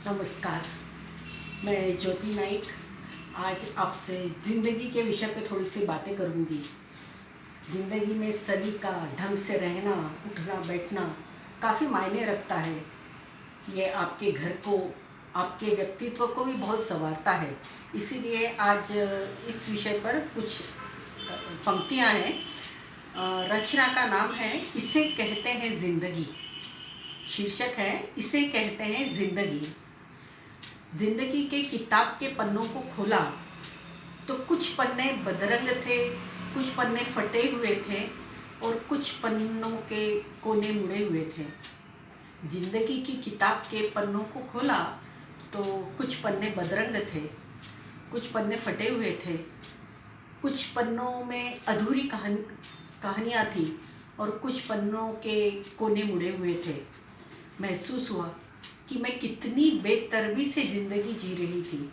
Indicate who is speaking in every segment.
Speaker 1: नमस्कार। मैं ज्योति नाइक आज आपसे ज़िंदगी के विषय पे थोड़ी सी बातें करूँगी। ज़िंदगी में सलीका, ढंग से रहना, उठना बैठना काफ़ी मायने रखता है। ये आपके घर को, आपके व्यक्तित्व को भी बहुत संवारता है। इसीलिए आज इस विषय पर कुछ पंक्तियाँ हैं। रचना का नाम है इसे कहते हैं ज़िंदगी। शीर्षक है इसे कहते हैं ज़िंदगी। जिंदगी के किताब के पन्नों को खोला तो कुछ पन्ने बदरंग थे, कुछ पन्ने फटे हुए थे और कुछ पन्नों के कोने मुड़े हुए थे। जिंदगी की किताब के पन्नों को खोला तो कुछ पन्ने बदरंग थे, कुछ पन्ने फटे हुए थे, कुछ पन्नों में अधूरी कहानियाँ थी और कुछ पन्नों के कोने मुड़े हुए थे। महसूस हुआ कि मैं कितनी बेतरबी से ज़िंदगी जी रही थी।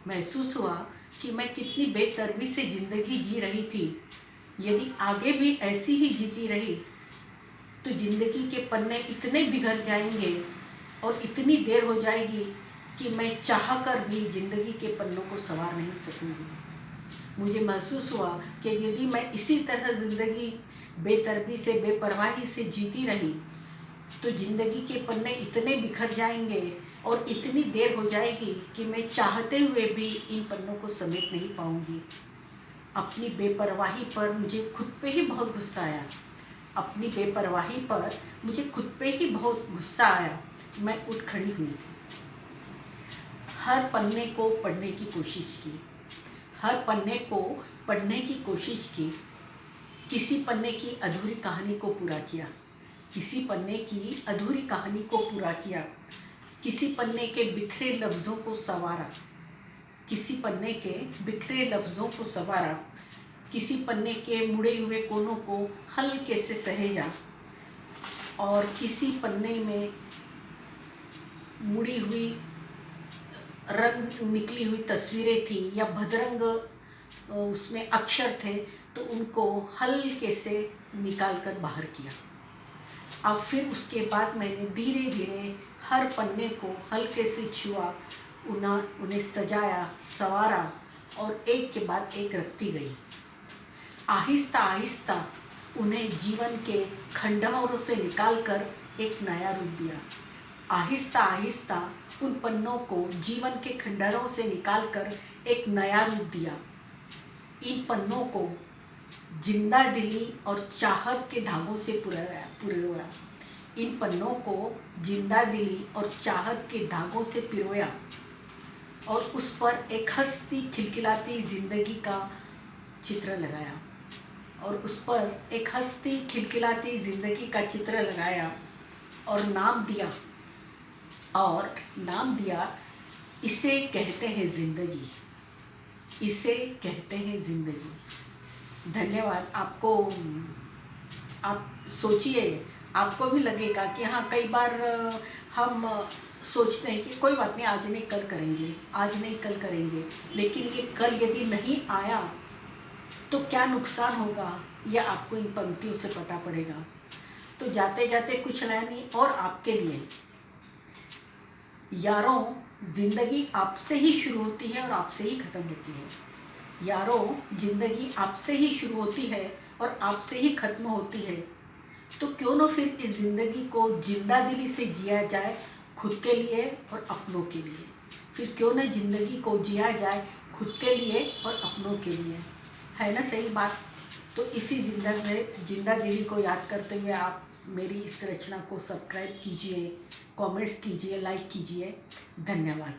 Speaker 1: महसूस हुआ कि मैं कितनी बेतरबी से ज़िंदगी जी रही थी। यदि आगे भी ऐसी ही जीती रही तो ज़िंदगी के पन्ने इतने बिगड़ जाएंगे और इतनी देर हो जाएगी कि मैं चाह कर भी ज़िंदगी के पन्नों को संवार नहीं सकूँगी। मुझे महसूस हुआ कि यदि मैं इसी तरह ज़िंदगी बेतरबी से, बेपरवाही से जीती रही तो ज़िंदगी के पन्ने इतने बिखर जाएंगे और इतनी देर हो जाएगी कि मैं चाहते हुए भी इन पन्नों को समेट नहीं पाऊंगी। अपनी बेपरवाही पर मुझे खुद पे ही बहुत गुस्सा आया। अपनी बेपरवाही पर मुझे खुद पे ही बहुत गुस्सा आया। मैं उठ खड़ी हुई। हर पन्ने को पढ़ने की कोशिश की। हर पन्ने को पढ़ने की कोशिश की। किसी पन्ने की अधूरी कहानी को पूरा किया। किसी पन्ने की अधूरी कहानी को पूरा किया। किसी पन्ने के बिखरे लफ्ज़ों को संवारा। किसी पन्ने के बिखरे लफ्ज़ों को संवारा। किसी पन्ने के मुड़े हुए कोनों को हल्के से सहेजा। और किसी पन्ने में मुड़ी हुई रंग निकली हुई तस्वीरें थी या भदरंग उसमें अक्षर थे तो उनको हल्के से निकाल कर बाहर किया। अब फिर उसके बाद मैंने धीरे धीरे हर पन्ने को हल्के से छुआ, उन्हें सजाया, संवारा और एक के बाद एक रखती गई। आहिस्ता आहिस्ता उन्हें जीवन के खंडहरों से निकालकर एक नया रूप दिया। आहिस्ता आहिस्ता उन पन्नों को जीवन के खंडहरों से निकालकर एक नया रूप दिया। इन पन्नों को जिंदा दिली और चाहत के धागों से पिरोया। इन पन्नों को जिंदा दिली और चाहत के धागों से पिरोया और उस पर एक हंसती खिलखिलाती जिंदगी का चित्र लगाया। और उस पर एक हंसती खिलखिलाती जिंदगी का चित्र लगाया और नाम दिया इसे कहते हैं ज़िंदगी। इसे कहते हैं ज़िंदगी। धन्यवाद। आप सोचिए, आपको भी लगेगा कि हाँ, कई बार हम सोचते हैं कि कोई बात नहीं, आज नहीं कल करेंगे, आज नहीं कल करेंगे, लेकिन ये कल यदि नहीं आया तो क्या नुकसान होगा यह आपको इन पंक्तियों से पता पड़ेगा। तो जाते जाते कुछ लाइनें और आपके लिए। यारों, ज़िंदगी आपसे ही शुरू होती है और आपसे ही ख़त्म होती है। यारों, ज़िंदगी आपसे ही शुरू होती है और आपसे ही ख़त्म होती है। तो क्यों ना फिर इस ज़िंदगी को जिंदा दिली से जिया जाए, खुद के लिए और अपनों के लिए। फिर क्यों ना ज़िंदगी को जिया जाए खुद के लिए और अपनों के लिए। है ना सही बात? तो इसी जिंदा दिली को याद करते हुए आप मेरी इस रचना को सब्सक्राइब कीजिए, कमेंट्स कीजिए, लाइक कीजिए। धन्यवाद।